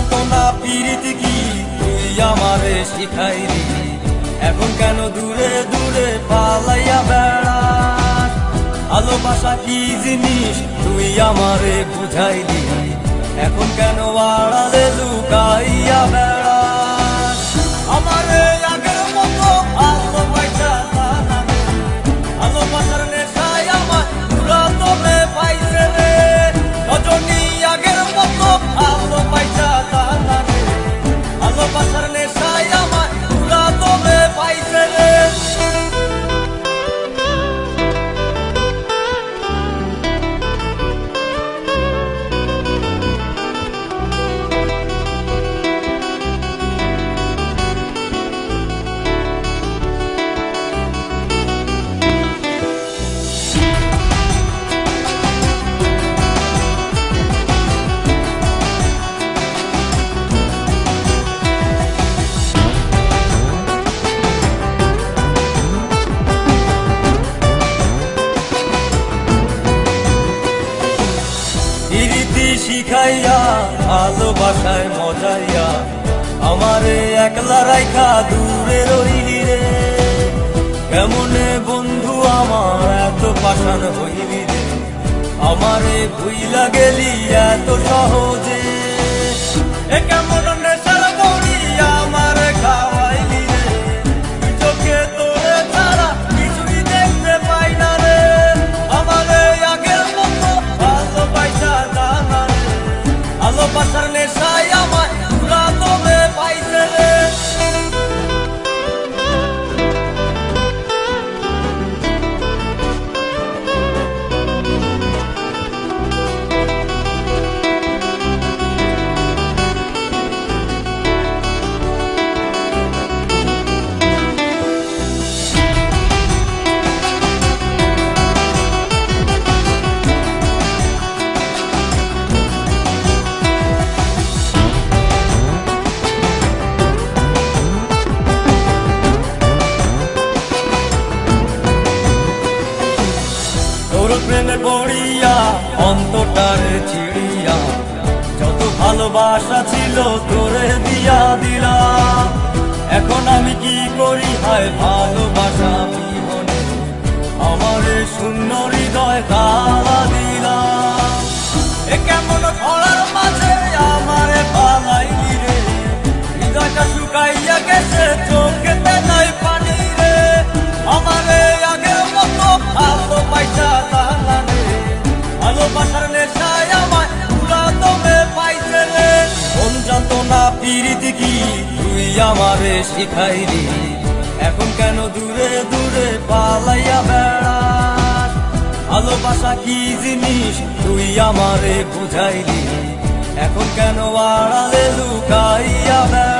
জানতো না প্রীতি কি তুই আমারে শিখাইলি, এখন কেন দূরে দূরে পালাইয়া বেড়াস। ভালোবাসা কি জিনিস তুই আমারে বুঝাইলি, এখন কেন আড়ালে লুকাইয়া বেড়াস। আমারে আগের মতো ভালোবাসা না, ভালোবাসার নেশায় আমার পুরা তোরে পাইছে রে। রজনী আগের মতো ভালোবাসা না, ভালোবাসার নেশায় আমার পুরা তোরে পাইছে রে। প্রীতি শিখাইয়া ভালোবাসায় মজাইয়া আমারে একলা রাইখা দূরে রইলি রে। কেমনে বন্ধু আমার এত পাষাণ হইলি রে, আমারে ভুইলা গেলি এত সহজে। এ কেমন নেশার বড়ি আমারে খাওয়াইলি রে, চোখে তোরে ছাড়া কিছুই দেখতে পাই না রে। আমারে আগের মতো ভালোবাসা জানা রে, ভালোবাসার নেশায় আমার পুরা তোরে পাইছে রে। তোর প্রেমে পড়িয়া অন্তটার চিড়িয়া যত ভালোবাসা ছিল তোরে দিয়া দিলাম। এখন আমি কি করি হায় ভালোবাসা বিহনে, আমারে শূন্য হৃদয় তালা দিলাম। এ কেমন খরার মাঝে আমারে পালাইলি রে, হৃদয়টা শুকাইয়া গেছে চোখেতে নাই পানি রে। আমারে আগের মতো ভালোবাসা জানা রে, ভালোবাসার নেশায় আমার পুরা তোরে পাইছে রে। মন জানতো না প্রীতি কি তুই আমারে শিখাইলি, এখন কেন দূরে দূরে পালাইয়া বেড়াস। ভালোবাসা কি জিনিস তুই আমারে বুঝাইলি, এখন কেন আড়ালে লুকাইয়া বেড়াস।